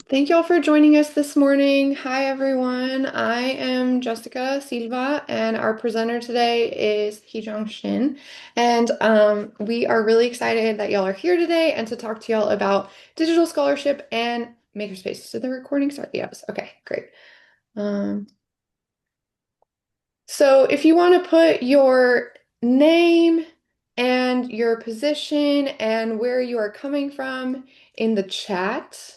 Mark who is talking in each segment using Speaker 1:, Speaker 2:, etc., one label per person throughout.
Speaker 1: Thank you all for joining us this morning. Hi, everyone. I am Jessica Silva, and our presenter today is Heejong Shin. And we are really excited that y'all are here today and to talk to y'all about digital scholarship and Makerspaces. Did the recording start? Yes. Okay, great. Um, so if you want to put your name and your position and where you are coming from in the chat.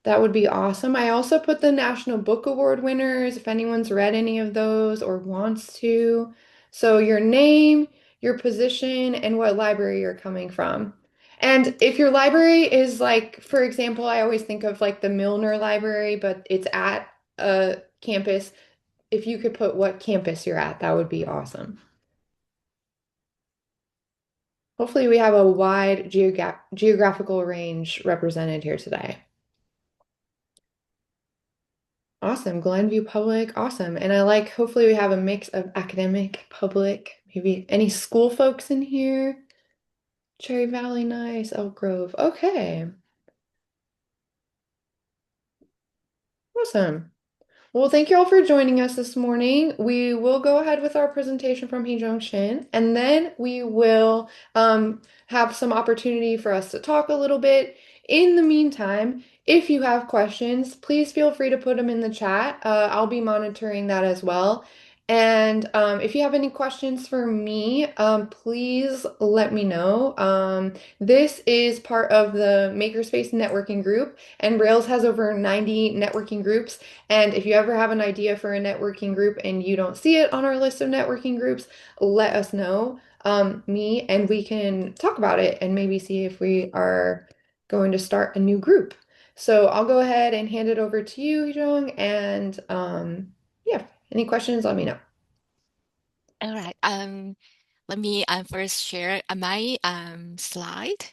Speaker 1: That would be awesome. I also put the National Book Award winners if anyone's read any of those or wants to. So your name, your position, and what library you're coming from. And if your library is like, for example, I always think of like the Milner Library, but it's at a campus. If you could put what campus you're at, that would be awesome. Hopefully, we have a wide geographical range represented here today. Awesome. Glenview Public. Awesome. And I like, hopefully we have a mix of academic, public, maybe any school folks in here. Cherry Valley, nice. Elk Grove. Okay. Awesome. Well, thank you all for joining us this morning. We will go ahead with our presentation from Hee Shin, and then we will have some opportunity for us to talk a little bit. In the meantime, if you have questions, please feel free to put them in the chat. I'll be monitoring that as well. And if you have any questions for me, please let me know. This is part of the Makerspace networking group, and Rails has over 90 networking groups. And if you ever have an idea for a networking group and you don't see it on our list of networking groups, let us know, me, and we can talk about it and maybe see if we are going to start a new group. So I'll go ahead and hand it over to you, Jong, and yeah, any questions, let me know.
Speaker 2: All right. Let me first share my slide.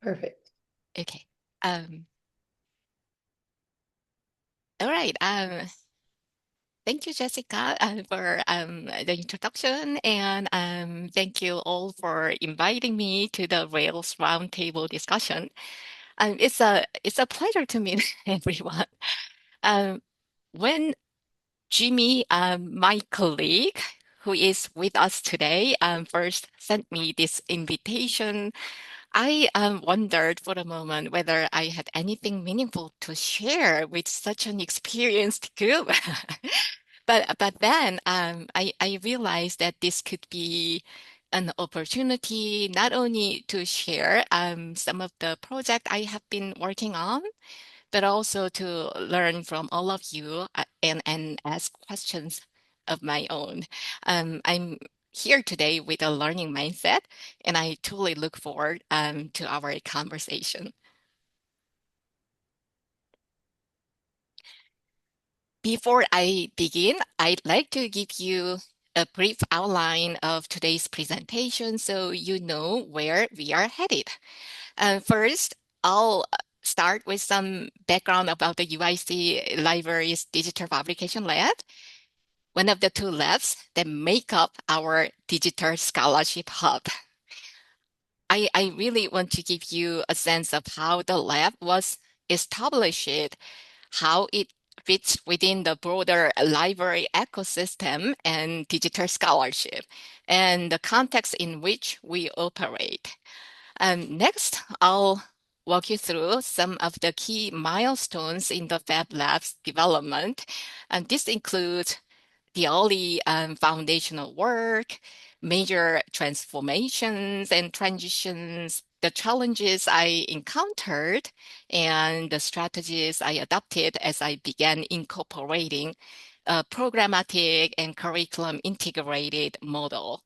Speaker 1: Perfect.
Speaker 2: Okay. Um, all right. Thank you, Jessica, for the introduction, and thank you all for inviting me to the Rails Roundtable discussion. It's a pleasure to meet everyone. Um, when Jimmy, my colleague, who is with us today, first sent me this invitation. I wondered for a moment whether I had anything meaningful to share with such an experienced group. But then I realized that this could be an opportunity not only to share some of the project I have been working on, but also to learn from all of you and ask questions of my own. I'm here today with a learning mindset, and I truly look forward to our conversation. Before I begin, I'd like to give you a brief outline of today's presentation so you know where we are headed. First, I'll start with some background about the UIC Library's Digital Fabrication Lab, one of the two labs that make up our Digital Scholarship Hub. I really want to give you a sense of how the lab was established, how it fits within the broader library ecosystem and digital scholarship, and the context in which we operate. Next, I'll walk you through some of the key milestones in the Fab Lab's development. And this includes the early foundational work, major transformations and transitions, the challenges I encountered, and the strategies I adopted as I began incorporating a programmatic and curriculum integrated model.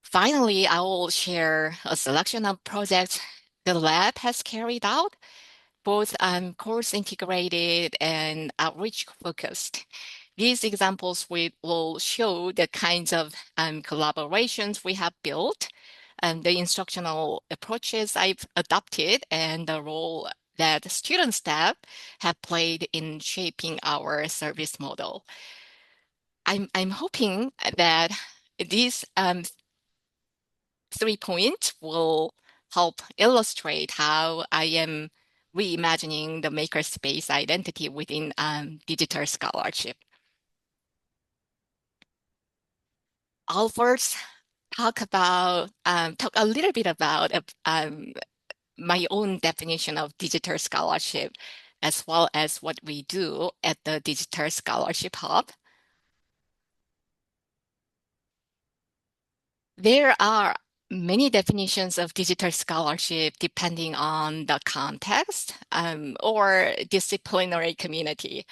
Speaker 2: Finally, I will share a selection of projects the lab has carried out, both course integrated and outreach focused. These examples will show the kinds of collaborations we have built, and the instructional approaches I've adopted, and the role that student staff have played in shaping our service model. I'm hoping that these 3 points will help illustrate how I am reimagining the makerspace identity within digital scholarship. I'll first talk a little bit about my own definition of digital scholarship, as well as what we do at the Digital Scholarship Hub. There are many definitions of digital scholarship depending on the context or disciplinary community.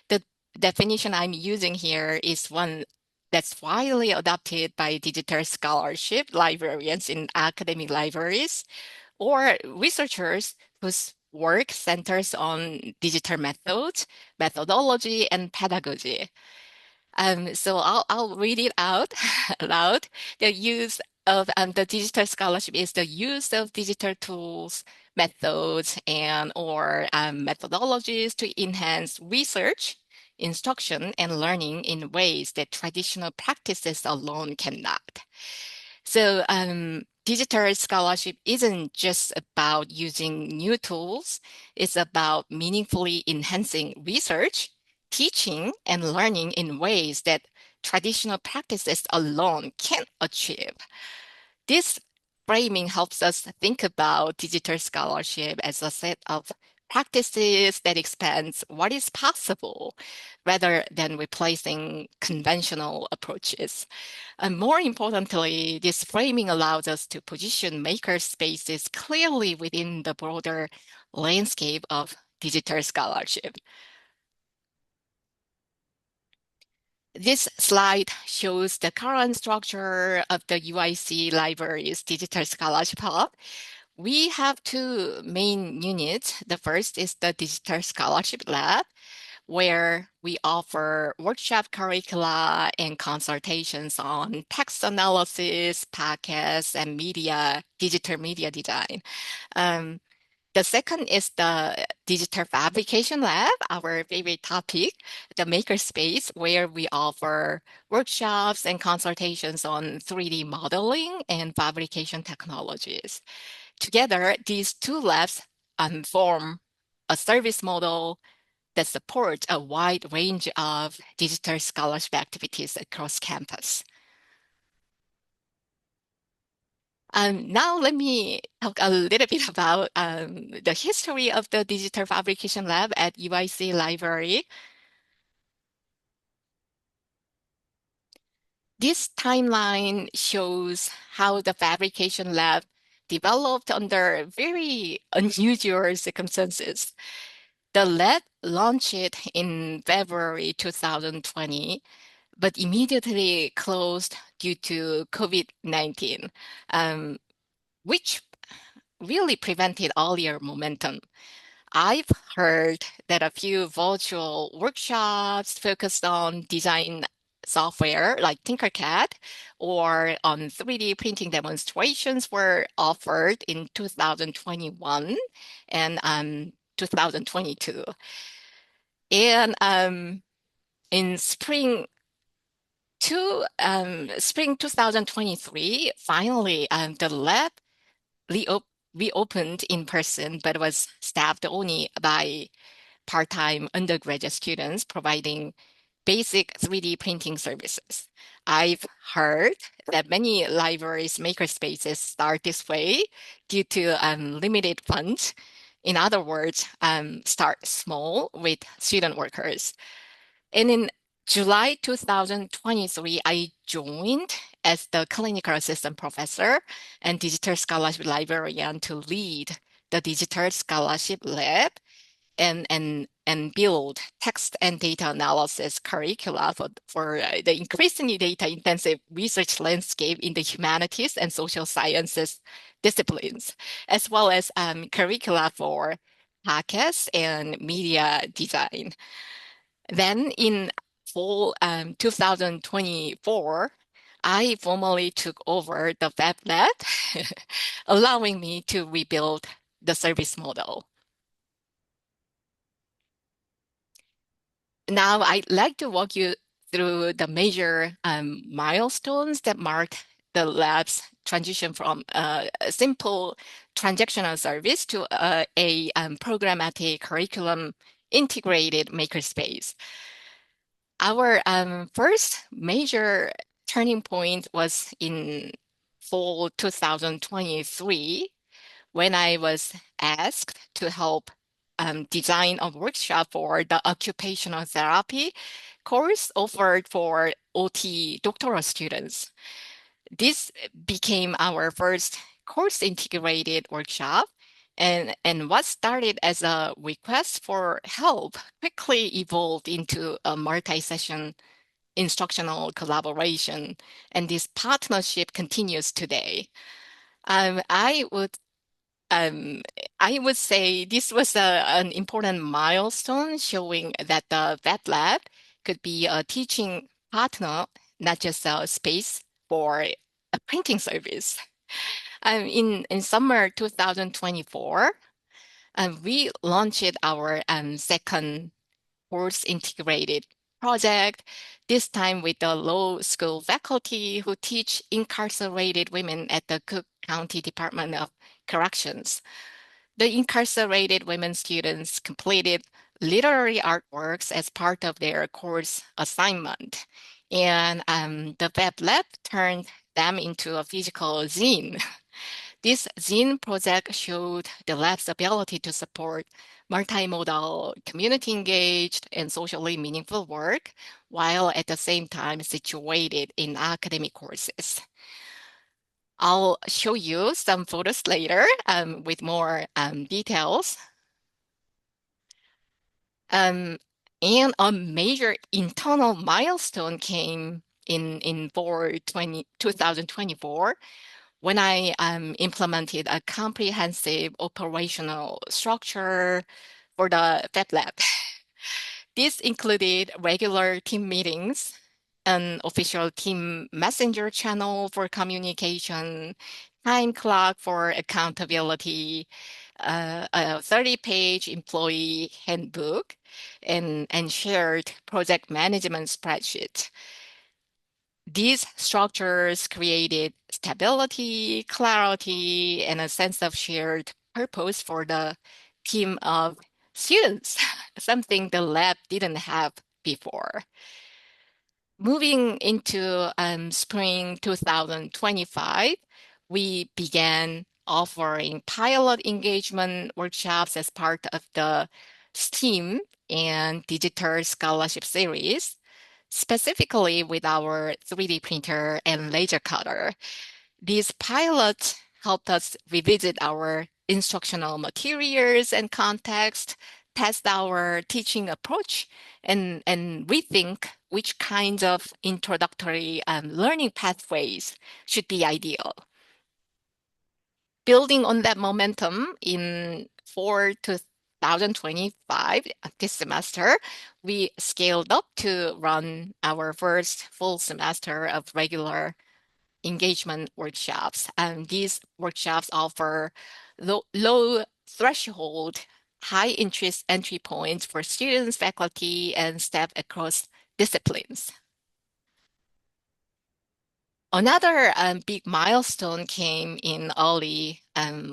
Speaker 2: The definition I'm using here is one that's widely adopted by digital scholarship librarians in academic libraries or researchers whose work centers on digital methods, methodology, and pedagogy. So I'll read it out aloud. The use of the digital scholarship is the use of digital tools, methods, and or methodologies to enhance research, instruction, and learning in ways that traditional practices alone cannot. So digital scholarship isn't just about using new tools, it's about meaningfully enhancing research, teaching, and learning in ways that traditional practices alone can't achieve. This framing helps us think about digital scholarship as a set of practices that expands what is possible rather than replacing conventional approaches. And more importantly, this framing allows us to position makerspaces clearly within the broader landscape of digital scholarship. This slide shows the current structure of the UIC Library's Digital Scholarship Hub. We have two main units. The first is the Digital Scholarship Lab, where we offer workshop curricula and consultations on text analysis, podcasts, and digital media design. Um, the second is the Digital Fabrication Lab, our favorite topic, the Makerspace, where we offer workshops and consultations on 3D modeling and fabrication technologies. Together, these two labs form a service model that supports a wide range of digital scholarship activities across campus. Now let me talk a little bit about the history of the Digital Fabrication Lab at UIC Library. This timeline shows how the fabrication lab developed under very unusual circumstances. The lab launched in February 2020, but immediately closed due to COVID-19, which really prevented earlier momentum. I've heard that a few virtual workshops focused on design software like Tinkercad or on 3D printing demonstrations were offered in 2021 and 2022. And in spring 2023, finally, the lab reop reopened in person, but was staffed only by part-time undergraduate students providing basic 3D printing services. I've heard that many libraries makerspaces start this way due to limited funds. In other words, start small with student workers. And in July 2023, I joined as the clinical assistant professor and digital scholarship librarian to lead the digital scholarship lab and build text and data analysis curricula for the increasingly data-intensive research landscape in the humanities and social sciences disciplines, as well as curricula for podcasts and media design. Then in fall 2024, I formally took over the Fab Lab, allowing me to rebuild the service model. Now, I'd like to walk you through the major milestones that marked the lab's transition from a simple transactional service to a programmatic curriculum integrated makerspace. Our first major turning point was in fall 2023 when I was asked to help design a workshop for the occupational therapy course offered for OT doctoral students. This became our first course integrated workshop. And what started as a request for help quickly evolved into a multi-session instructional collaboration. And this partnership continues today. Um, I would um, I would say this was an important milestone showing that the vet lab could be a teaching partner, not just a space for a printing service. In summer 2024, we launched our second course integrated project, this time with the law school faculty who teach incarcerated women at the Cook County Department of Corrections. The incarcerated women students completed literary artworks as part of their course assignment. And the web lab turned them into a physical zine. This zine project showed the lab's ability to support multimodal, community engaged, and socially meaningful work, while at the same time situated in academic courses. I'll show you some photos later with more details. Um, and a major internal milestone came in for 2024 when I implemented a comprehensive operational structure for the Fab Lab. This included regular team meetings, an official team messenger channel for communication, time clock for accountability, a 30-page employee handbook, and shared project management spreadsheet. These structures created stability, clarity, and a sense of shared purpose for the team of students, something the lab didn't have before. Moving into spring 2025, we began offering pilot engagement workshops as part of the STEAM and Digital Scholarship Series, specifically with our 3D printer and laser cutter. These pilots helped us revisit our instructional materials and context, test our teaching approach, and rethink which kinds of introductory learning pathways should be ideal. Building on that momentum in fall 2025, this semester, we scaled up to run our first full semester of regular engagement workshops. And these workshops offer low threshold, high interest entry points for students, faculty, and staff across disciplines. Another big milestone came in early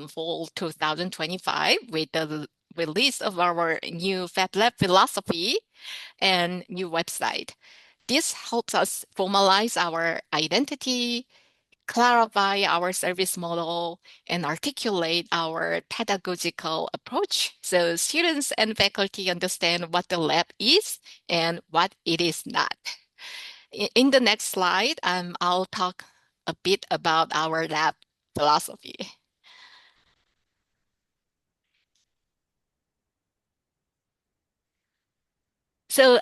Speaker 2: fall 2025 with the release of our new Fab Lab philosophy and new website. This helps us formalize our identity, clarify our service model, and articulate our pedagogical approach so students and faculty understand what the lab is and what it is not. In the next slide, I'll talk a bit about our lab philosophy. So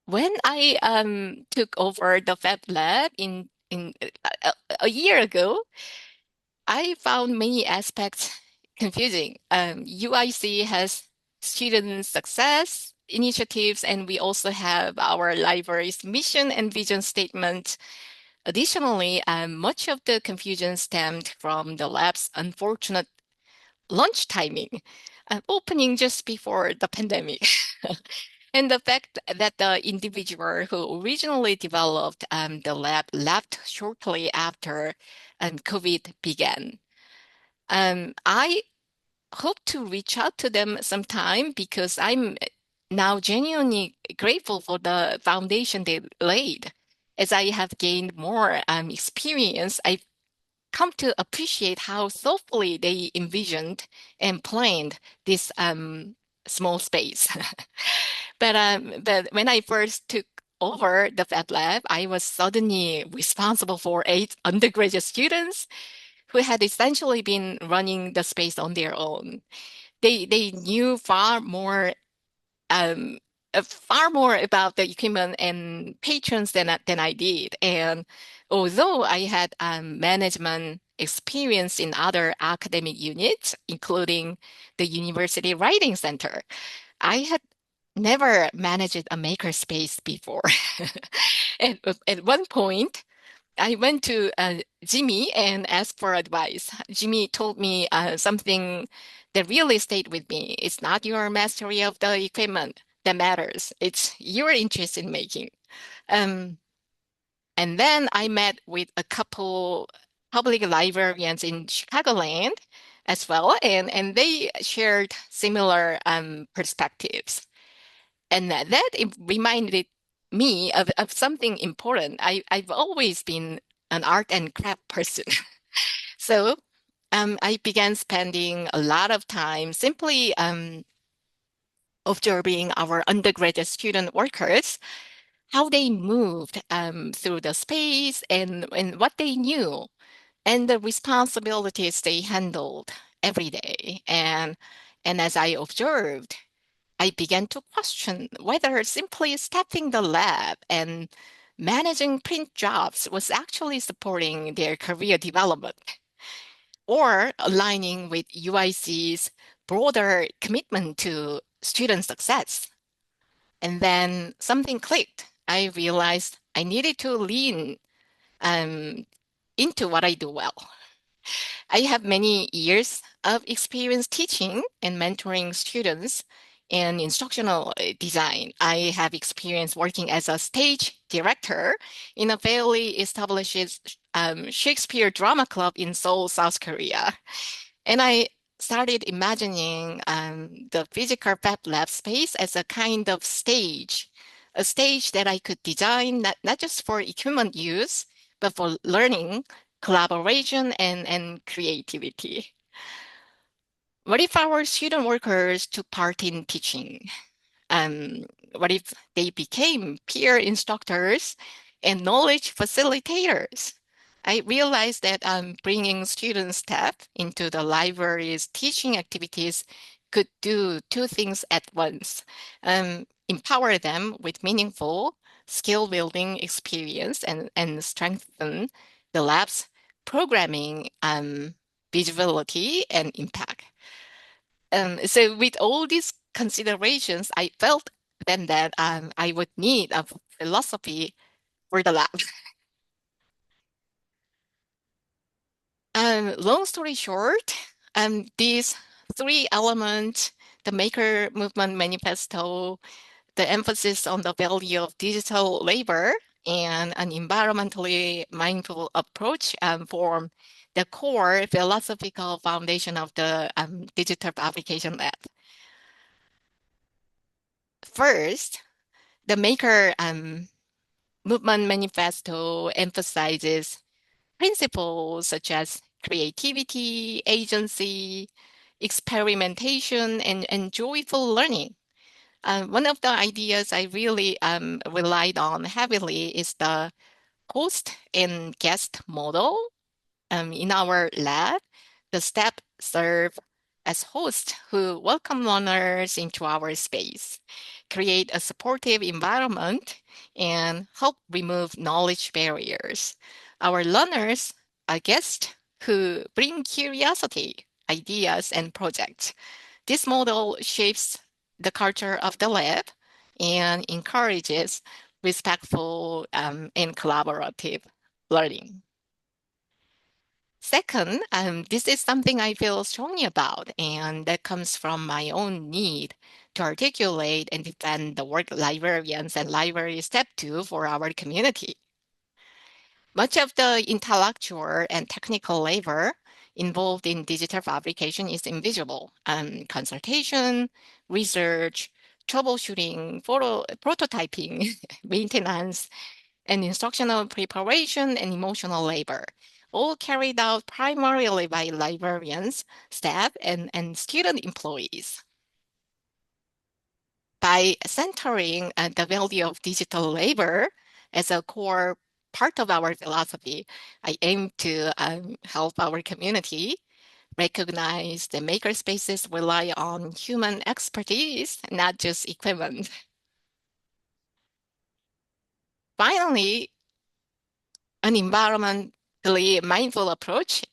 Speaker 2: when I took over the Fab Lab in a year ago, I found many aspects confusing. UIC has student success initiatives, and we also have our library's mission and vision statement. Additionally, much of the confusion stemmed from the lab's unfortunate launch timing, opening just before the pandemic. And the fact that the individual who originally developed the lab left shortly after COVID began. I hope to reach out to them sometime because I'm now genuinely grateful for the foundation they laid. As I have gained more experience, I've come to appreciate how thoughtfully they envisioned and planned this small space. But when I first took over the Fab Lab, I was suddenly responsible for 8 undergraduate students who had essentially been running the space on their own. They knew um, far more about the equipment and patrons than I did. And although I had management experience in other academic units, including the University Writing Center, I had never managed a makerspace before. At one point, I went to Jimmy and asked for advice. Jimmy told me something that really stayed with me. It's not your mastery of the equipment that matters. It's your interest in making. Um, and then I met with a couple public librarians in Chicagoland as well, and they shared similar perspectives. And that it reminded me of something important. I've always been an art and craft person. So I began spending a lot of time simply observing our undergraduate student workers, how they moved through the space and what they knew, and the responsibilities they handled every day. And as I observed, I began to question whether simply staffing the lab and managing print jobs was actually supporting their career development or aligning with UIC's broader commitment to student success. And then something clicked. I realized I needed to lean um, into what I do well. I have many years of experience teaching and mentoring students in instructional design. I have experience working as a stage director in a fairly established Shakespeare drama club in Seoul, South Korea. And I started imagining the physical Fab Lab space as a kind of stage, a stage that I could design not just for equipment use, but for learning, collaboration, and creativity. What if our student workers took part in teaching? Um, what if they became peer instructors and knowledge facilitators? I realized that bringing student staff into the library's teaching activities could do two things at once. Empower them with meaningful skill building experience and strengthen the lab's programming visibility and impact. So with all these considerations, I felt then that I would need a philosophy for the lab. Long story short, these three elements, the Maker Movement Manifesto, the emphasis on the value of digital labor, and an environmentally mindful approach form the core philosophical foundation of the Digital Application Lab. First, the Maker Movement Manifesto emphasizes principles such as creativity, agency, experimentation, and joyful learning. One of the ideas I really relied on heavily is the host and guest model. In our lab, the staff serve as hosts who welcome learners into our space, create a supportive environment, and help remove knowledge barriers. Our learners are guests who bring curiosity, ideas, and projects. This model shapes the culture of the lab and encourages respectful and collaborative learning. Second, this is something I feel strongly about, and that comes from my own need to articulate and defend the work librarians and library step two for our community. Much of the intellectual and technical labor involved in digital fabrication is invisible. Consultation, research, troubleshooting, prototyping, maintenance, and instructional preparation and emotional labor, all carried out primarily by librarians, staff, and student employees. By centering the value of digital labor as a core part of our philosophy, I aim to help our community recognize that makerspaces rely on human expertise, not just equipment. Finally, an environmentally mindful approach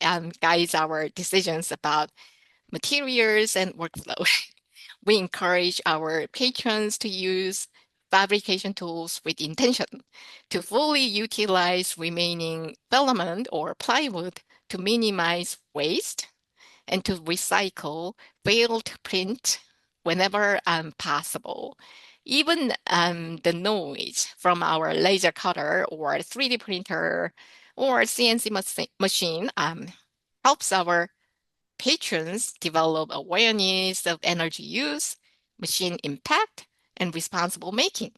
Speaker 2: guides our decisions about materials and workflow. We encourage our patrons to use fabrication tools with intention, to fully utilize remaining filament or plywood to minimize waste, and to recycle failed print whenever possible. Even the noise from our laser cutter or 3D printer or CNC machine helps our patrons develop awareness of energy use, machine impact, and responsible making.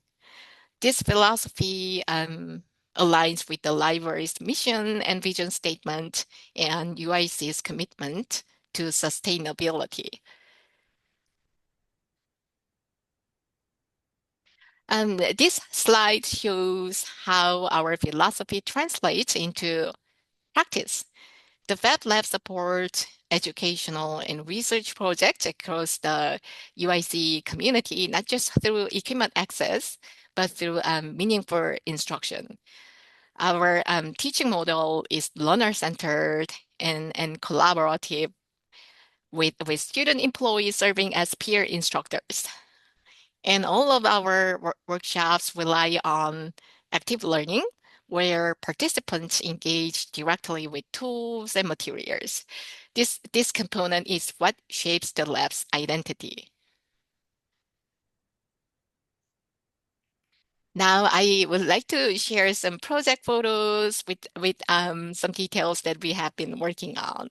Speaker 2: This philosophy aligns with the library's mission and vision statement and UIC's commitment to sustainability. This slide shows how our philosophy translates into practice. The Fab Lab supports educational and research projects across the UIC community, not just through equipment access, but through meaningful instruction. Our teaching model is learner-centered and collaborative with student employees serving as peer instructors. And all of our workshops rely on active learning, where participants engage directly with tools and materials. This component is what shapes the lab's identity. Now, I would like to share some project photos with some details that we have been working on.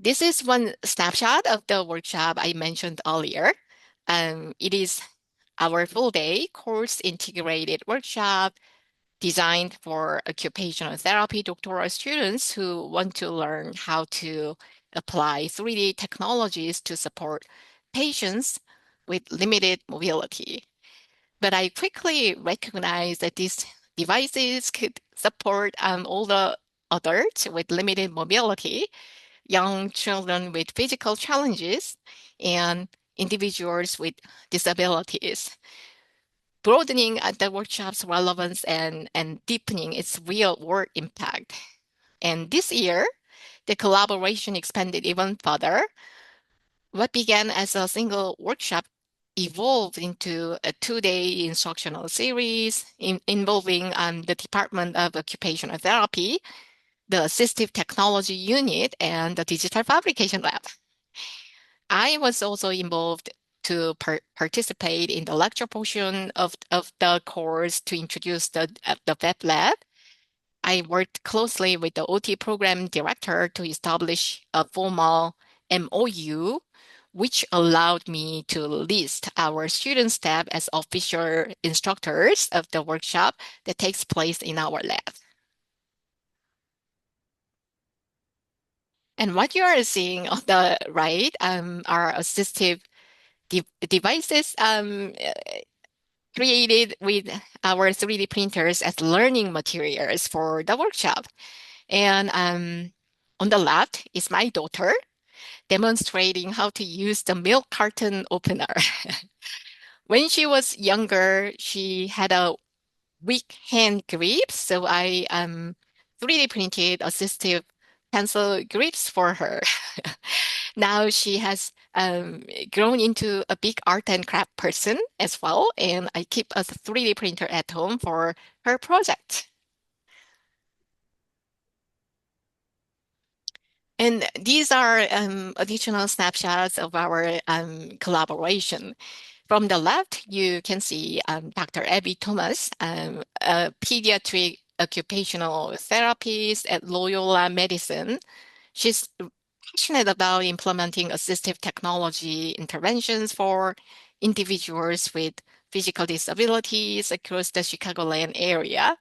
Speaker 2: This is one snapshot of the workshop I mentioned earlier. It is our full day course integrated workshop designed for occupational therapy doctoral students who want to learn how to apply 3D technologies to support patients with limited mobility. But I quickly recognized that these devices could support older adults with limited mobility, young children with physical challenges, and individuals with disabilities, broadening the workshop's relevance and deepening its real world impact. And this year, the collaboration expanded even further. What began as a single workshop evolved into a 2-day instructional series involving the Department of Occupational Therapy, the Assistive Technology Unit, and the Digital Fabrication Lab. I was also involved to participate in the lecture portion of the course to introduce the web lab. I worked closely with the OT program director to establish a formal MOU, which allowed me to list our student staff as official instructors of the workshop that takes place in our lab. And what you are seeing on the right are assistive devices created with our 3D printers as learning materials for the workshop. And on the left is my daughter demonstrating how to use the milk carton opener. When she was younger, she had a weak hand grip, so I 3D printed assistive pencil grips for her. Now she has grown into a big art and craft person as well, and I keep a 3D printer at home for her project. And these are additional snapshots of our collaboration. From the left, you can see Dr. Abby Thomas, a pediatric occupational therapist at Loyola Medicine. She's passionate about implementing assistive technology interventions for individuals with physical disabilities across the Chicagoland area.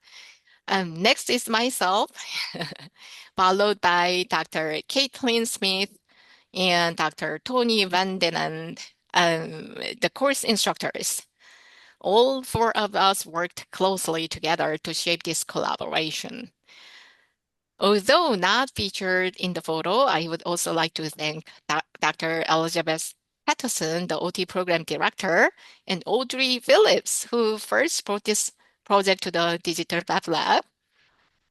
Speaker 2: Next is myself, followed by Dr. Caitlin Smith and Dr. Tony Van Den, the course instructors. All four of us worked closely together to shape this collaboration. Although not featured in the photo, I would also like to thank Dr. Elizabeth Patterson, the OT program director, and Audrey Phillips, who first brought this project to the Digital Web Lab.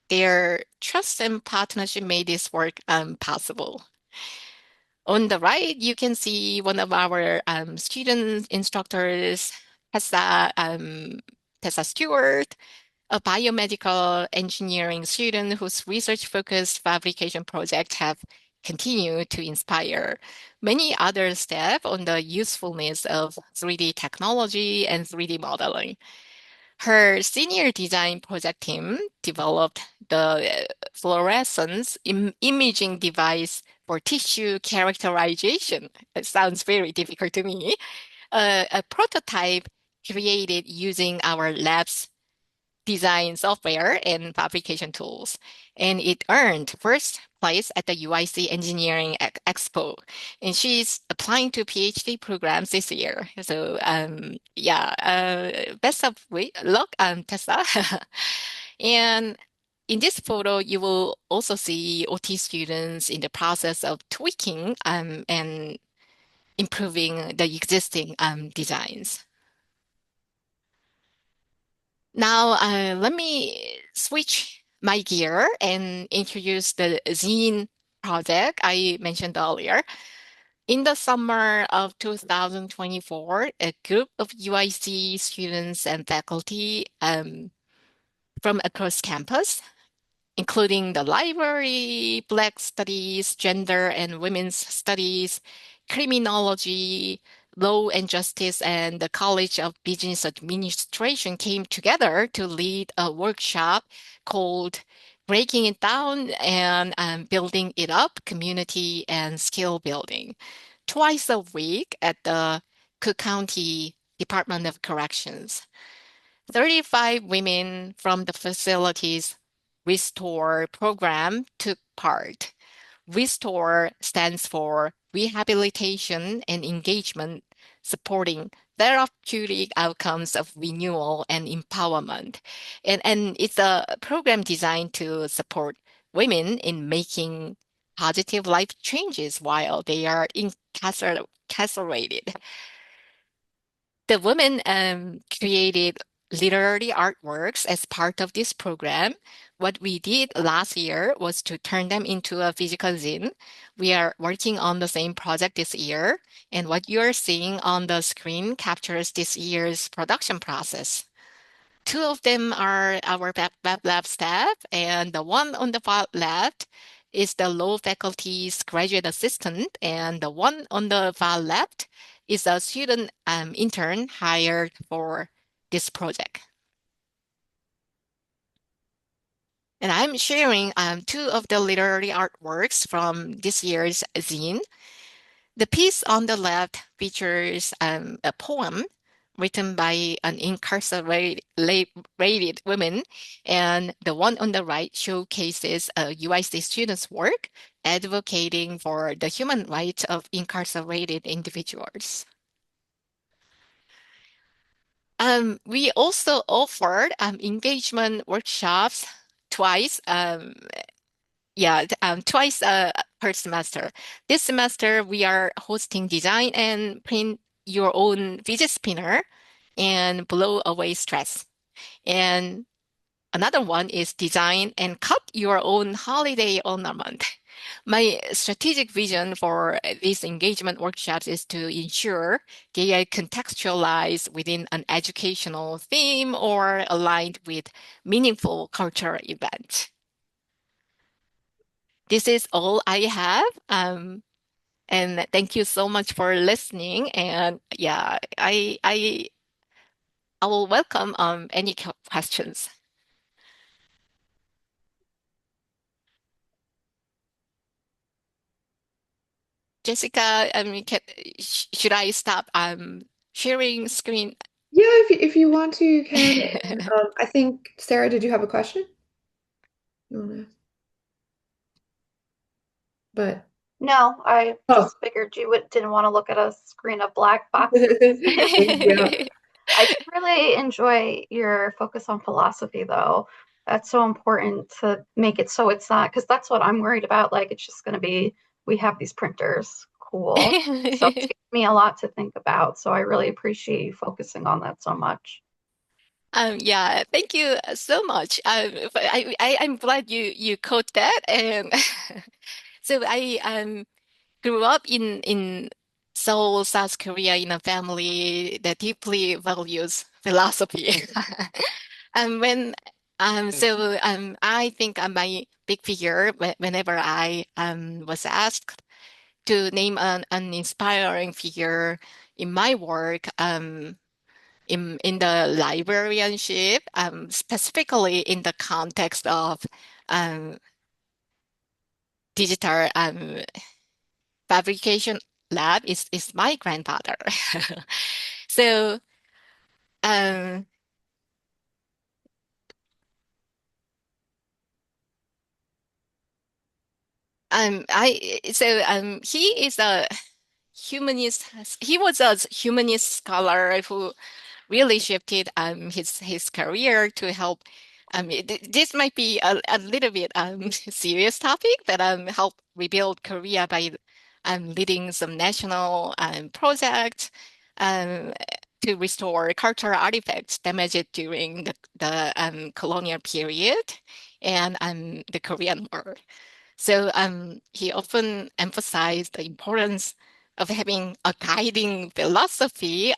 Speaker 2: Their trust and partnership made this work possible. On the right, you can see one of our student instructors, Tessa, Tessa Stewart, a biomedical engineering student whose research-focused fabrication projects have continued to inspire many other staff on the usefulness of 3D technology and 3D modeling. Her senior design project team developed the fluorescence imaging device for tissue characterization. It sounds very difficult to me. A prototype created using our lab's design software and fabrication tools. And it earned first place at the UIC Engineering Expo. And she's applying to PhD programs this year. So yeah, best of luck, Tessa. And in this photo, you will also see OT students in the process of tweaking and improving the existing designs. Now, let me switch my gear and introduce the zine project I mentioned earlier. In the summer of 2024, a group of UIC students and faculty from across campus, including the library, Black Studies, Gender and Women's Studies, Criminology, Law and Justice, and the College of Business Administration came together to lead a workshop called Breaking It Down and Building It Up, Community and Skill Building, twice a week at the Cook County Department of Corrections. 35 women from the facility's Restore program took part. Restore stands for Rehabilitation and Engagement, supporting therapeutic outcomes of renewal and empowerment. And it's a program designed to support women in making positive life changes while they are incarcerated. The women created literary artworks as part of this program. What we did last year was to turn them into a physical zine. We are working on the same project this year, and what you're seeing on the screen captures this year's production process. Two of them are our web lab staff, and the one on the far left is the law faculty's graduate assistant, and the one on the far left is a student intern hired for this project. And I'm sharing two of the literary artworks from this year's zine. The piece on the left features a poem written by an incarcerated woman, and the one on the right showcases a UIC student's work advocating for the human rights of incarcerated individuals. We also offered engagement workshops twice. Twice per semester. This semester, we are hosting design and print your own fidget spinner and blow away stress. And another one is design and cut your own holiday ornament. My strategic vision for these engagement workshops is to ensure they are contextualized within an educational theme or aligned with meaningful cultural events. this is all I have. And thank you so much for listening. And yeah, I will welcome any questions. Jessica, should I stop sharing screen?
Speaker 1: Yeah, if you want to, you can. I think, Sarah, did you have a question? You want to, but
Speaker 3: No, I
Speaker 1: oh,
Speaker 3: just figured you didn't want to look at a screen of black boxes.
Speaker 1: thank you.
Speaker 3: I did really enjoy your focus on philosophy, though. That's so important to make it so it's not, because that's what I'm worried about. Like, it's just going to be, we have these printers. Cool. So it's given me a lot to think about. So I really appreciate you focusing on that so much.
Speaker 2: Yeah, thank you so much. But I'm glad you caught that. And so I grew up in Seoul, South Korea, in a family that deeply values philosophy. And when so I think my big figure whenever I was asked to name an inspiring figure in my work, in the librarianship, specifically in the context of um, digital fabrication lab, is my grandfather. So um, he is a humanist. He was a humanist scholar who really shifted his career to help. This might be a little bit serious topic, but help rebuild Korea by leading some national projects um, to restore cultural artifacts damaged during the colonial period and the Korean War. So he often emphasized the importance of having a guiding philosophy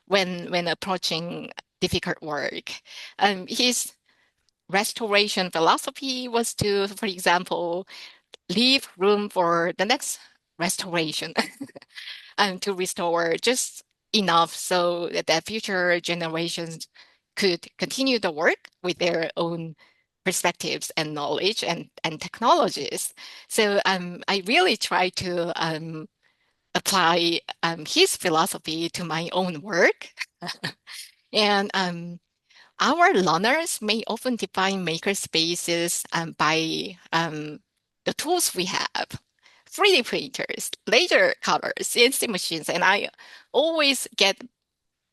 Speaker 2: when approaching difficult work. His restoration philosophy was to, for example, leave room for the next restoration to restore just enough so that the future generations could continue the work with their own perspectives and knowledge and technologies. So I really try to apply his philosophy to my own work. And our learners may often define makerspaces by the tools we have. 3D printers, laser cutters, CNC machines, and I always get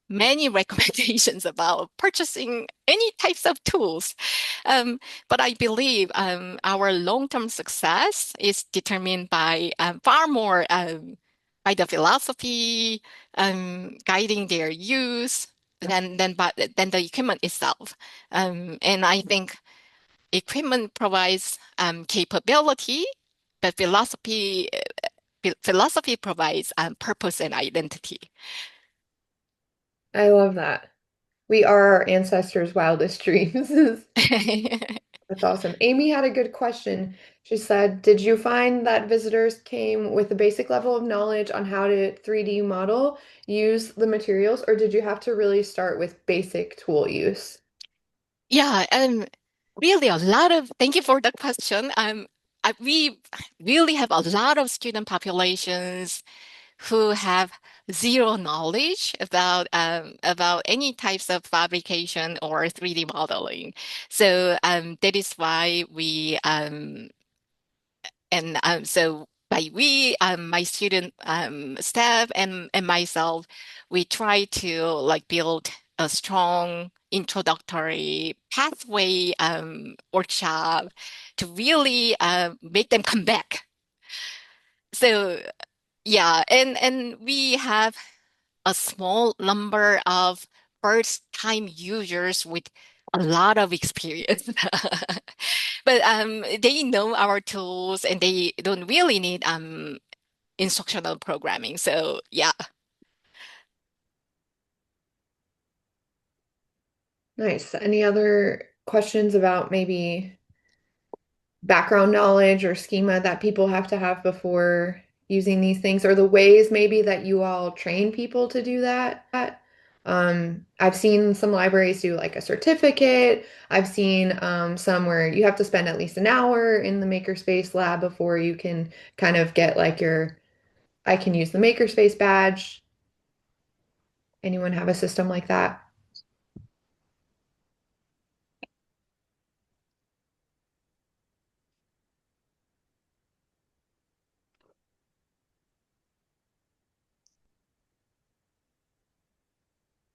Speaker 2: many recommendations about purchasing any types of tools. But I believe our long-term success is determined by far more by the philosophy guiding their use than the equipment itself. And I think equipment provides capability, but philosophy provides purpose and identity.
Speaker 1: I love that. We are our ancestors' wildest dreams. That's awesome. Amy had a good question. She said, did you find that visitors came with a basic level of knowledge on how to 3D model, use the materials, or did you have to really start with basic tool use?
Speaker 2: Yeah, really a lot of, thank you for the question. We really have a lot of student populations who have zero knowledge about any types of fabrication or 3D modeling. So that is why so by we, my student staff and myself, we try to like build a strong introductory pathway workshop to really make them come back. So yeah, and we have a small number of first time users with a lot of experience. But they know our tools and they don't really need instructional programming. So yeah.
Speaker 1: Nice. Any other questions about maybe background knowledge or schema that people have to have before using these things, or the ways maybe that you all train people to do that. I've seen some libraries do like a certificate. I've seen some where you have to spend at least an hour in the Makerspace lab before you can kind of get like your I can use the Makerspace badge. Anyone have a system like that?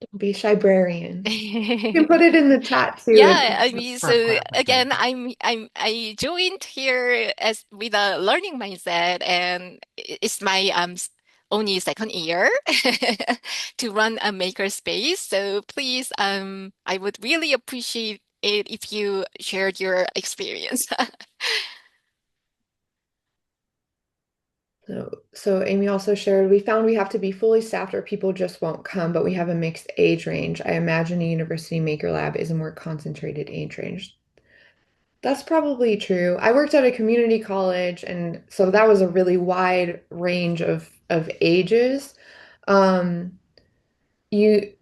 Speaker 1: Don't be librarians. You can put it in the chat too.
Speaker 2: Yeah, I
Speaker 1: It's
Speaker 2: mean,
Speaker 4: For
Speaker 2: so again,
Speaker 4: clarification.
Speaker 2: I joined here as with a learning mindset, and it's my only second year to run a makerspace. So please, I would really appreciate it if you shared your experience.
Speaker 1: so Amy also shared, we found we have to be fully staffed or people just won't come, but we have a mixed age range. I imagine a university maker lab is a more concentrated age range. That's probably true. I worked at a community college, and so that was a really wide range of ages. Um, you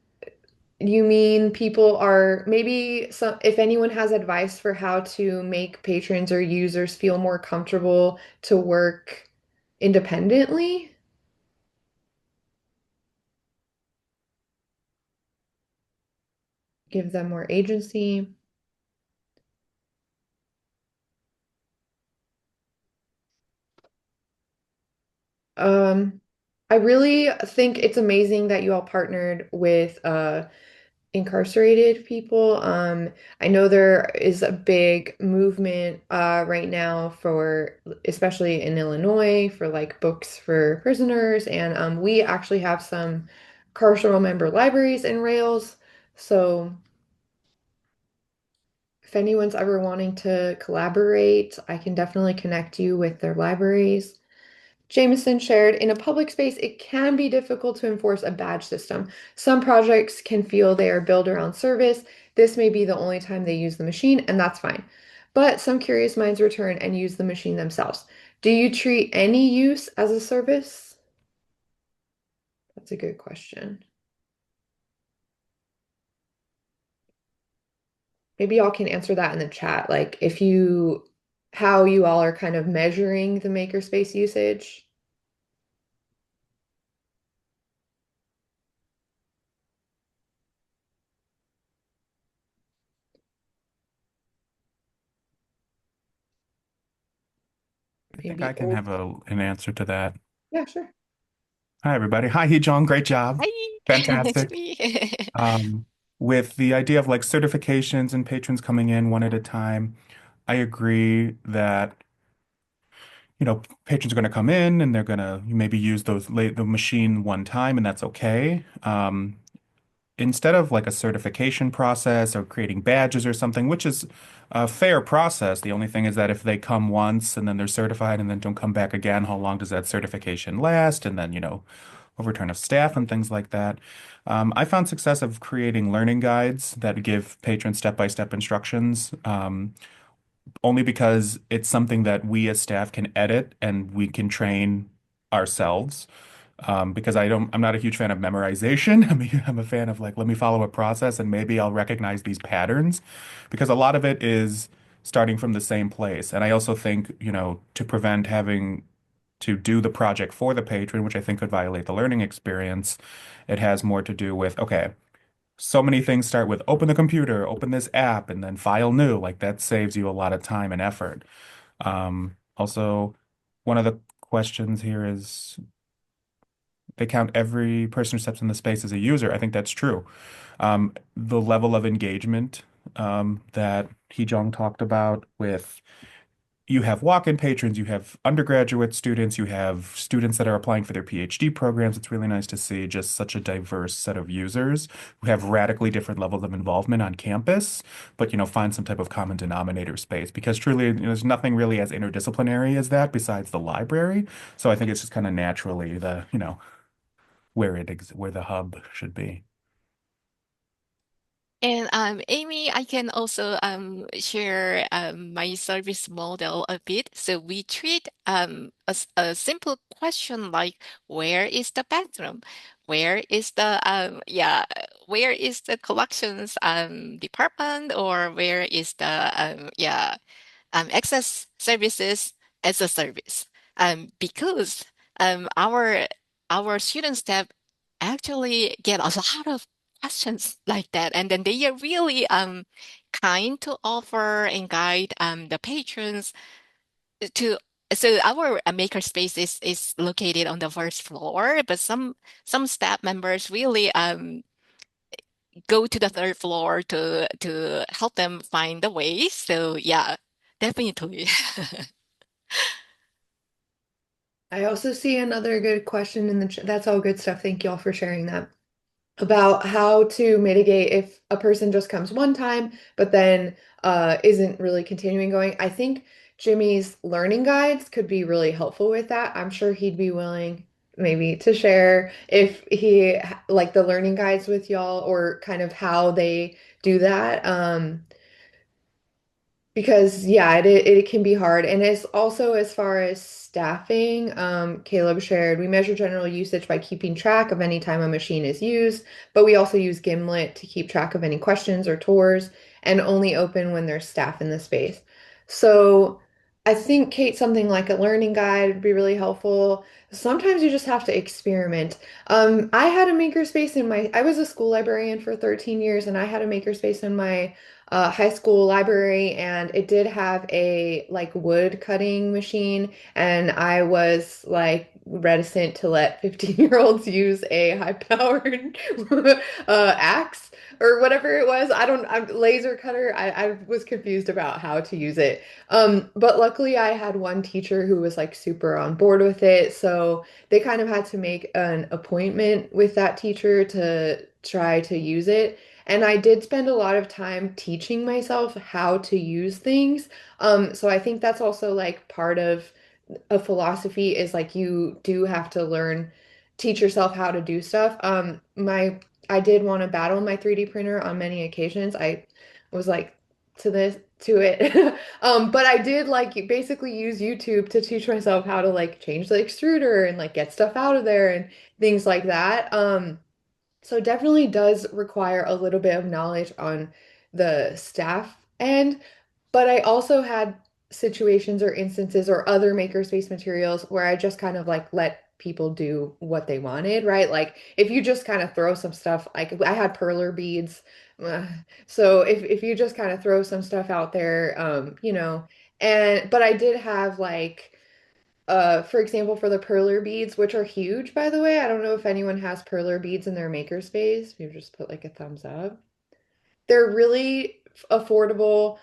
Speaker 1: you mean people are maybe some if anyone has advice for how to make patrons or users feel more comfortable to work independently? Give them more agency. Um, I really think it's amazing that you all partnered with incarcerated people. I know there is a big movement right now for, especially in Illinois, for like books for prisoners, and we actually have some carceral member libraries in Rails. So if anyone's ever wanting to collaborate, I can definitely connect you with their libraries. Jameson shared, in a public space, it can be difficult to enforce a badge system. Some projects can feel they are built around service. This may be the only time they use the machine, and that's fine. But some curious minds return and use the machine themselves. Do you treat any use as a service? That's a good question. Maybe y'all can answer that in the chat. Like if you, how you all are kind of measuring the makerspace usage.
Speaker 4: I think
Speaker 1: Maybe
Speaker 4: I can
Speaker 1: old.
Speaker 4: have an answer to that.
Speaker 1: Yeah, sure.
Speaker 4: Hi, everybody. Hi, Hee-Jong. Great job.
Speaker 2: Hi, it's
Speaker 4: Fantastic.
Speaker 2: me.
Speaker 4: Um, with the idea of like certifications and patrons coming in one at a time, I agree that, patrons are going to come in and they're going to maybe use the machine one time, and that's okay. Instead of like a certification process or creating badges or something, which is a fair process. The only thing is that if they come once and then they're certified and then don't come back again, how long does that certification last? And then, overturn of staff and things like that. I found success of creating learning guides that give patrons step-by-step instructions, only because it's something that we as staff can edit and we can train ourselves. Because I'm not a huge fan of memorization. I'm a fan of like, let me follow a process and maybe I'll recognize these patterns because a lot of it is starting from the same place. And I also think, to prevent having to do the project for the patron, which I think could violate the learning experience, it has more to do with, okay, so many things start with open the computer, open this app, and then file new. Like that saves you a lot of time and effort. Also, one of the questions here is they count every person who steps in the space as a user. I think that's true. The level of engagement that Hee-Jong talked about with you have walk-in patrons, you have undergraduate students, you have students that are applying for their PhD programs. It's really nice to see just such a diverse set of users who have radically different levels of involvement on campus, but find some type of common denominator space because truly there's nothing really as interdisciplinary as that besides the library. So I think it's just kind of naturally where the hub should be.
Speaker 2: And Amy, I can also share my service model a bit. So we treat a simple question like where is the bathroom? Where is the where is the collections department, or where is the access services as a service. Because our student staff actually get a lot of questions like that, and then they are really kind to offer and guide the patrons to. So our makerspace is located on the first floor, but some staff members really go to the third floor to help them find the way. So yeah, definitely.
Speaker 1: I also see another good question in the chat. That's all good stuff. Thank you all for sharing that. About how to mitigate if a person just comes one time, but then isn't really continuing going. I think Jimmy's learning guides could be really helpful with that. I'm sure he'd be willing maybe to share if he like the learning guides with y'all or kind of how they do that. Because yeah, it can be hard. And it's also as far as staffing, Caleb shared, we measure general usage by keeping track of any time a machine is used, but we also use Gimlet to keep track of any questions or tours and only open when there's staff in the space. So I think, Kate, something like a learning guide would be really helpful. Sometimes you just have to experiment. I had a makerspace I was a school librarian for 13 years, and I had a makerspace in my high school library, and it did have a like wood cutting machine, and I was like reticent to let 15-year-olds use a high-powered axe or whatever it was. I'm laser cutter. I was confused about how to use it. But luckily I had one teacher who was like super on board with it, so they kind of had to make an appointment with that teacher to try to use it. And I did spend a lot of time teaching myself how to use things. So I think that's also like part of a philosophy is like you do have to learn, teach yourself how to do stuff. I did want to battle my 3D printer on many occasions. I was like to it. But I did like basically use YouTube to teach myself how to like change the extruder and like get stuff out of there and things like that. So it definitely does require a little bit of knowledge on the staff end, but I also had situations or instances or other makerspace materials where I just kind of like let people do what they wanted, right? Like if you just kind of throw some stuff, like I had perler beads. uh, So if you just kind of throw some stuff out there, and but I did have like for example, for the perler beads, which are huge, by the way. I don't know if anyone has perler beads in their makerspace. You just put like a thumbs up. They're really affordable.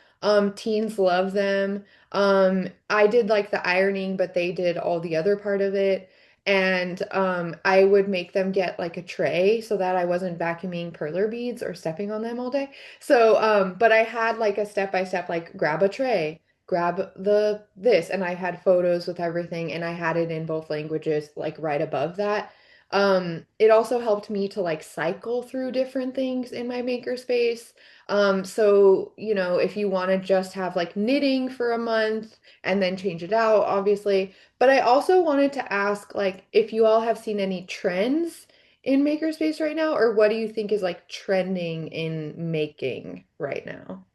Speaker 1: Teens love them. I did like the ironing, but they did all the other part of it. And I would make them get like a tray so that I wasn't vacuuming perler beads or stepping on them all day. So, but I had like a step by step, like grab a tray, grab the this, and I had photos with everything, and I had it in both languages, like right above that. It also helped me to like cycle through different things in my makerspace. So, if you want to just have like knitting for a month and then change it out, obviously. But I also wanted to ask, like, if you all have seen any trends in makerspace right now, or what do you think is like trending in making right now?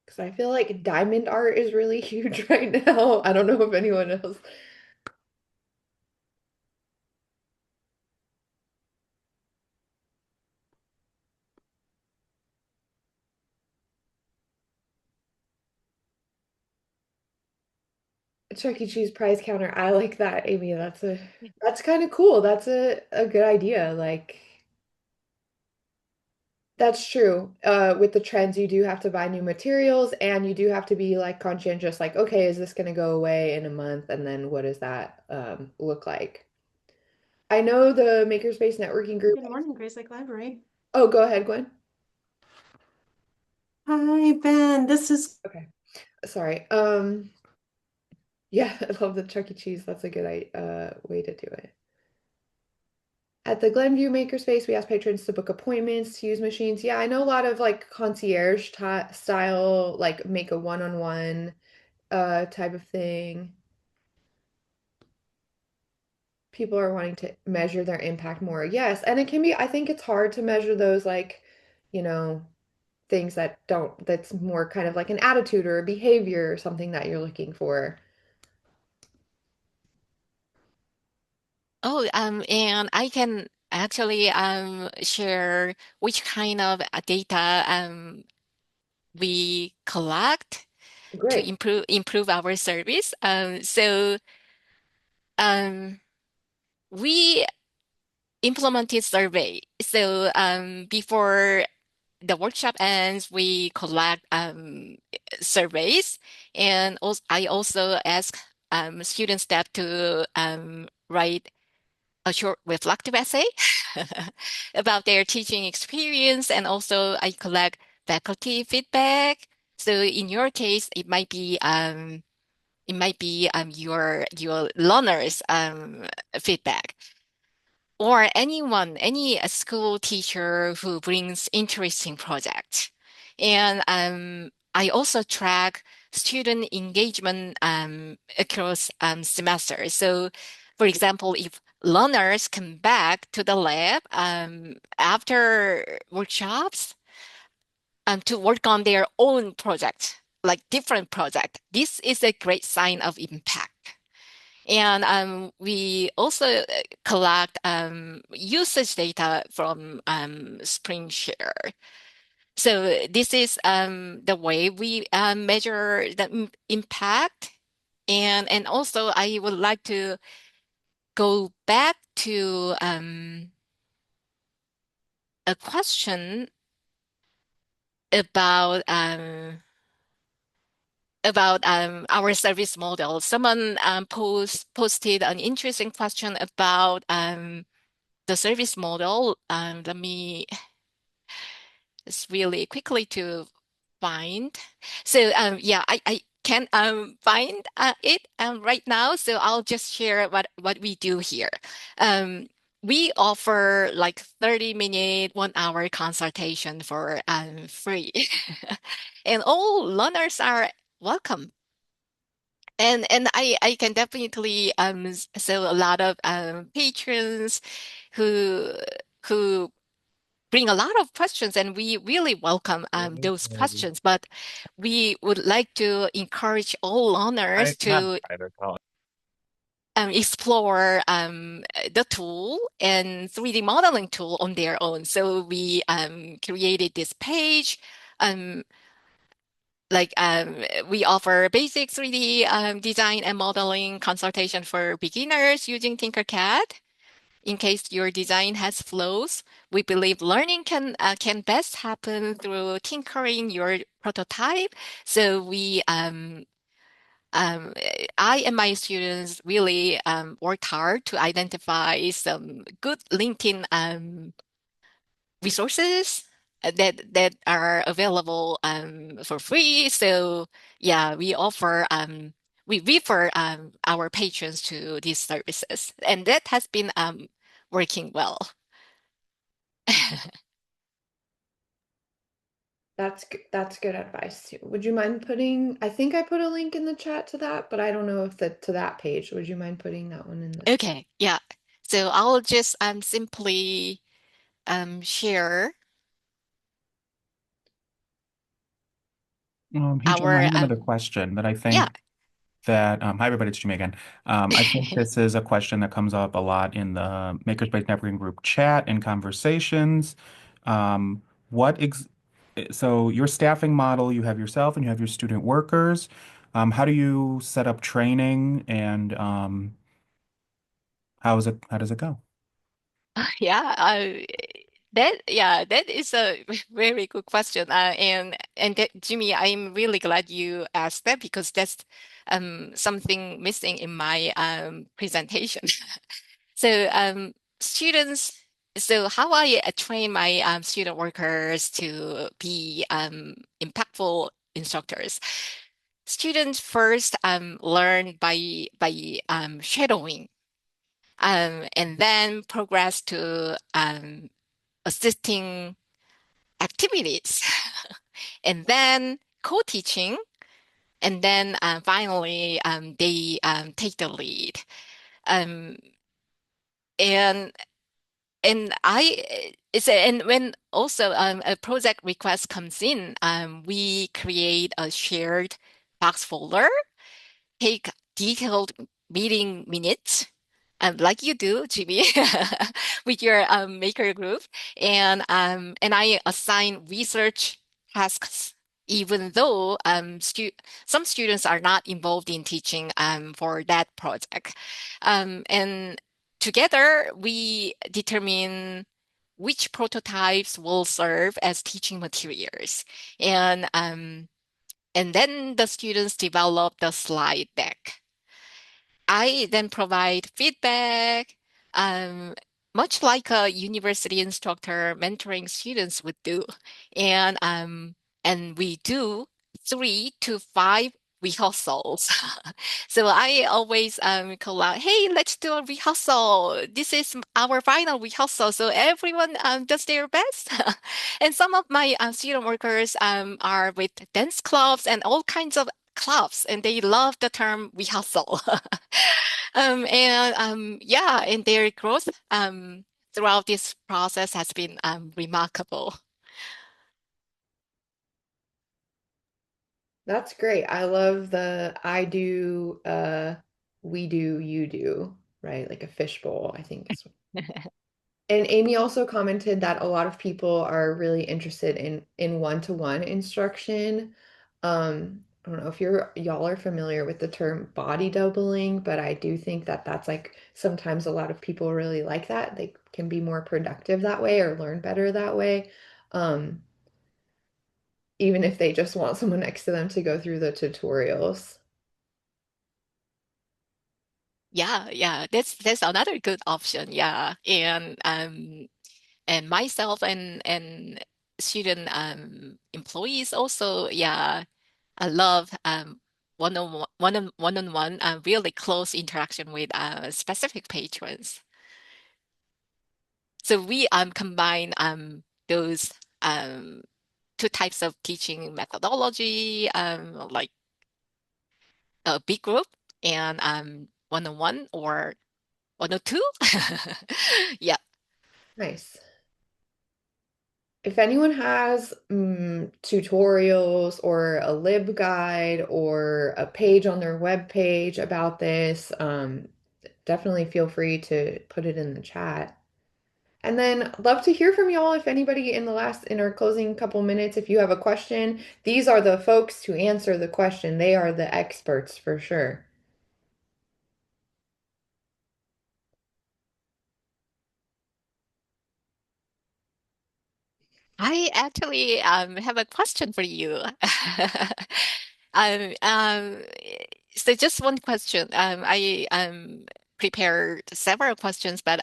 Speaker 1: Because I feel like diamond art is really huge right now. I don't know if anyone else. Chuck E. Cheese prize counter. I like that, Amy. That's kind of cool. That's a good idea. Like that's true. With the trends, you do have to buy new materials and you do have to be like conscientious, like, okay, is this gonna go away in a month? And then what does that look like? I know the Makerspace networking group.
Speaker 5: Good morning, Grace Lake Library.
Speaker 1: Oh, go ahead, Gwen.
Speaker 5: Hi, Ben. This is
Speaker 1: Okay. Sorry. Yeah, I love the Chuck E. Cheese. That's a good way to do it. At the Glenview Makerspace, we ask patrons to book appointments to use machines. Yeah, I know a lot of like concierge style, like make a one-on-one type of thing. People are wanting to measure their impact more. Yes, and it can be, I think it's hard to measure those like, you know, things that don't, that's more kind of like an attitude or a behavior or something that you're looking for.
Speaker 2: Oh, and I can actually share which kind of data we collect to
Speaker 1: Great.
Speaker 2: improve our service. Um, we implemented survey. So before the workshop ends, we collect surveys, and also I also ask student staff to write a short reflective essay about their teaching experience, and also I collect faculty feedback. So in your case, it might be your learners feedback, or anyone, any school teacher who brings interesting project. And I also track student engagement across semesters. So, for example, if learners come back to the lab after workshops to work on their own project, like different project, this is a great sign of impact. And we also collect usage data from SpringShare. So this is the way we measure the impact. And also, I would like to go back to a question about our service model. Someone posted an interesting question about the service model. Let me just really quickly to find. So yeah, I can't find it right now. So I'll just share what we do here. Um, we offer like 30-minute, 1 hour consultation for free. And all learners are welcome. And I can definitely so a lot of patrons who who bring a lot of questions, and we really welcome those questions. But we would like to encourage all learners to explore the tool and 3D modeling tool on their own. So we created this page. Um, like we offer basic 3D design and modeling consultation for beginners using Tinkercad. In case your design has flaws, we believe learning can best happen through tinkering your prototype. So um, I and my students really worked hard to identify some good LinkedIn resources that are available for free. So yeah, we refer our patrons to these services, and that has been working well.
Speaker 1: That's good advice too. Would you mind putting, I think I put a link in the chat to that, but I don't know if to that page. Would you mind putting that one in the
Speaker 2: Okay, yeah. So I'll just simply share
Speaker 4: Hey, Jim, I
Speaker 2: our
Speaker 4: have another question that I
Speaker 2: yeah.
Speaker 4: think that, hi everybody, it's Jimmy again. I think this is a question that comes up a lot in the Makerspace Networking Group chat and conversations. Um, what ex so your staffing model, you have yourself and you have your student workers. How do you set up training and how does it go?
Speaker 2: Yeah, that is a very good question. And that, Jimmy, I'm really glad you asked that, because that's something missing in my presentation. So students, so how I train my student workers to be impactful instructors. students first learn by shadowing, and then progress to assisting activities, and then co-teaching, and then finally they take the lead. Um, and and I it's and when also a project request comes in, we create a shared box folder, take detailed meeting minutes, like you do, Jimmy, with your maker group, and I assign research tasks, even though some students are not involved in teaching for that project, and together we determine which prototypes will serve as teaching materials, and then the students develop the slide deck. I then provide feedback, um, much like a university instructor mentoring students would do. And we do 3 to 5 rehearsals. So I always call out, hey, let's do a rehearsal. This is our final rehearsal. So everyone does their best. And some of my student workers are with dance clubs and all kinds of clubs, and they love the term rehearsal. Yeah, and their growth throughout this process has been remarkable.
Speaker 1: That's great. I love the I do, we do, you do, right? Like a fishbowl, I think is. And Amy also commented that a lot of people are really interested in one-to-one instruction. I don't know if y'all are familiar with the term body doubling, but I do think that that's like sometimes a lot of people really like that. They can be more productive that way or learn better that way. Um, Even if they just want someone next to them to go through the tutorials.
Speaker 2: Yeah, yeah, that's another good option. Yeah, and myself and student employees also. Yeah, I love one-on-one really close interaction with specific patrons. So we combine those um, two types of teaching methodology, like a big group and one-on-one or 102. Yeah.
Speaker 1: Nice. If anyone has tutorials or a LibGuide or a page on their web page about this, definitely feel free to put it in the chat. And then love to hear from y'all if anybody in our closing couple minutes, if you have a question, these are the folks to answer the question. They are the experts for sure.
Speaker 2: I actually have a question for you. Um, um, so just one question. I prepared several questions, but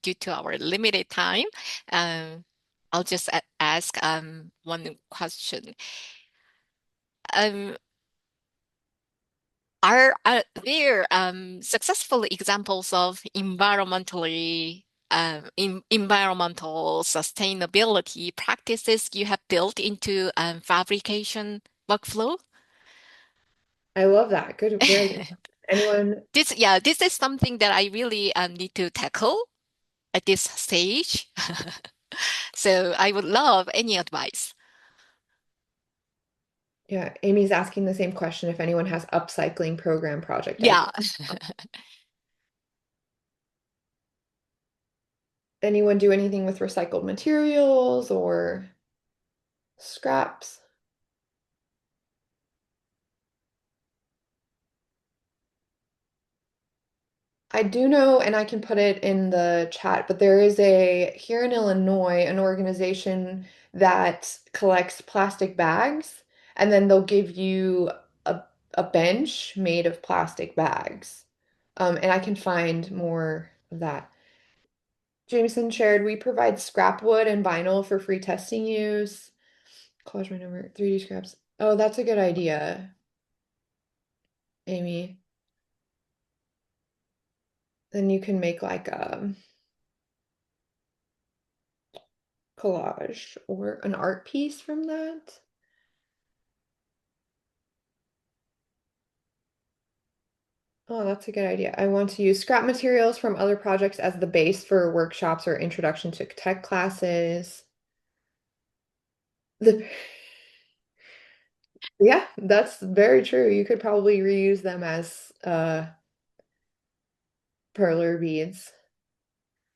Speaker 2: due to our limited time, um, I'll just ask one question. Um, are there successful examples of environmental sustainability practices you have built into fabrication workflow?
Speaker 1: I love that. Good, very good. Anyone?
Speaker 2: This is something that I really need to tackle at this stage. So I would love any advice.
Speaker 1: Yeah, Amy's asking the same question if anyone has upcycling program project
Speaker 2: Yeah.
Speaker 1: ideas. Anyone do anything with recycled materials or scraps? I do know, and I can put it in the chat, but there is here in Illinois, an organization that collects plastic bags, and then they'll give you a, a bench made of plastic bags. And I can find more of that. Jameson shared, we provide scrap wood and vinyl for free testing use. Collage my number, 3D scraps. Oh, that's a good idea. Amy. Then you can make like a collage or an art piece from that. Oh, that's a good idea. I want to use scrap materials from other projects as the base for workshops or introduction to tech classes. The Yeah, that's very true. You could probably reuse them as perler beads.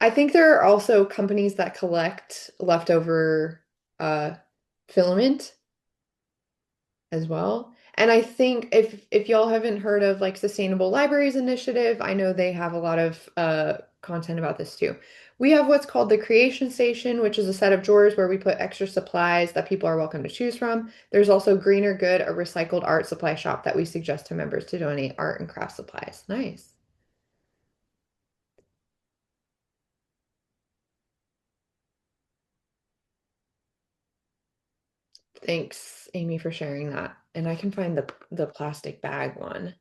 Speaker 1: I think there are also companies that collect leftover uh filament as well. And I think if y'all haven't heard of like Sustainable Libraries Initiative, I know they have a lot of content about this too. We have what's called the Creation Station, which is a set of drawers where we put extra supplies that people are welcome to choose from. There's also Greener Good, a recycled art supply shop that we suggest to members to donate art and craft supplies. Nice. Thanks, Amy, for sharing that. And I can find the plastic bag one.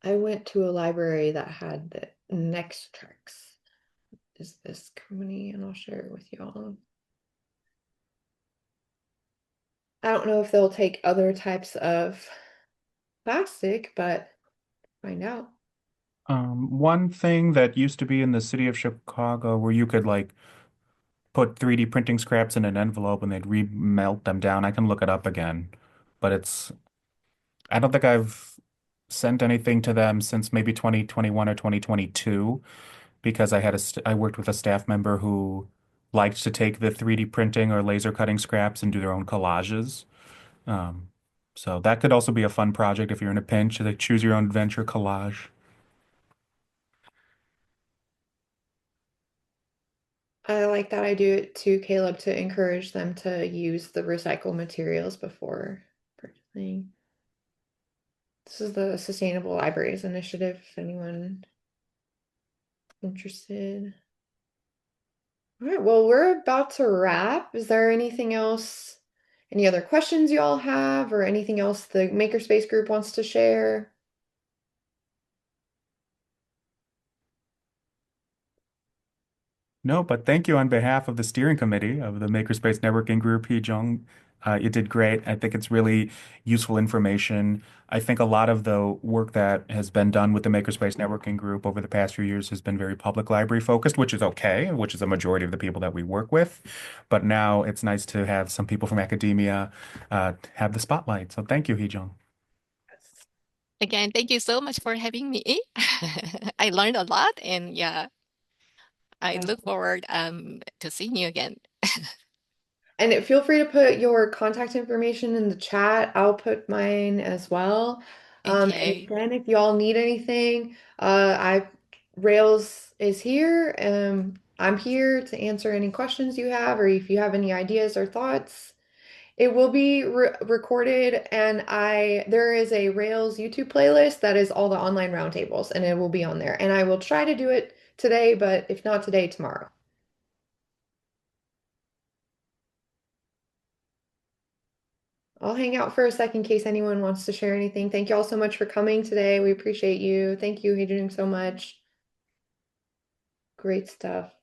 Speaker 1: I went to a library that had the Next Tracks. Is this company, and I'll share it with y'all. I don't know if they'll take other types of plastic, but find out.
Speaker 4: One thing that used to be in the city of Chicago where you could like put 3D printing scraps in an envelope and they'd remelt them down. I can look it up again, but I don't think I've sent anything to them since maybe 2021 or 2022 because I worked with a staff member who liked to take the 3D printing or laser cutting scraps and do their own collages. Um, so that could also be a fun project if you're in a pinch, like choose your own adventure collage.
Speaker 1: I like that I do it too, Caleb, to encourage them to use the recycled materials before purchasing. This is the Sustainable Libraries Initiative, if anyone interested. All right, well, we're about to wrap. Is there anything else, any other questions you all have, or anything else the Makerspace group wants to share?
Speaker 4: No, but thank you on behalf of the steering committee of the Makerspace Networking Group, Hee Jung. You did great. I think it's really useful information. I think a lot of the work that has been done with the Makerspace Networking Group over the past few years has been very public library focused, which is okay, which is a majority of the people that we work with. But now it's nice to have some people from academia have the spotlight. So thank you, Hee Jung.
Speaker 2: Again, thank you so much for having me. I learned a lot, and yeah, I
Speaker 1: Yeah.
Speaker 2: look forward to seeing you again.
Speaker 1: Feel free to put your contact information in the chat. I'll put mine as well. And
Speaker 2: Okay.
Speaker 1: again, if y'all need anything, I Rails is here. I'm here to answer any questions you have, or if you have any ideas or thoughts. It will be recorded, and I there is a Rails YouTube playlist that is all the online roundtables, and it will be on there. And I will try to do it today, but if not today, tomorrow. I'll hang out for a second in case anyone wants to share anything. Thank you all so much for coming today. We appreciate you. Thank you, Hadrian, so much. Great stuff.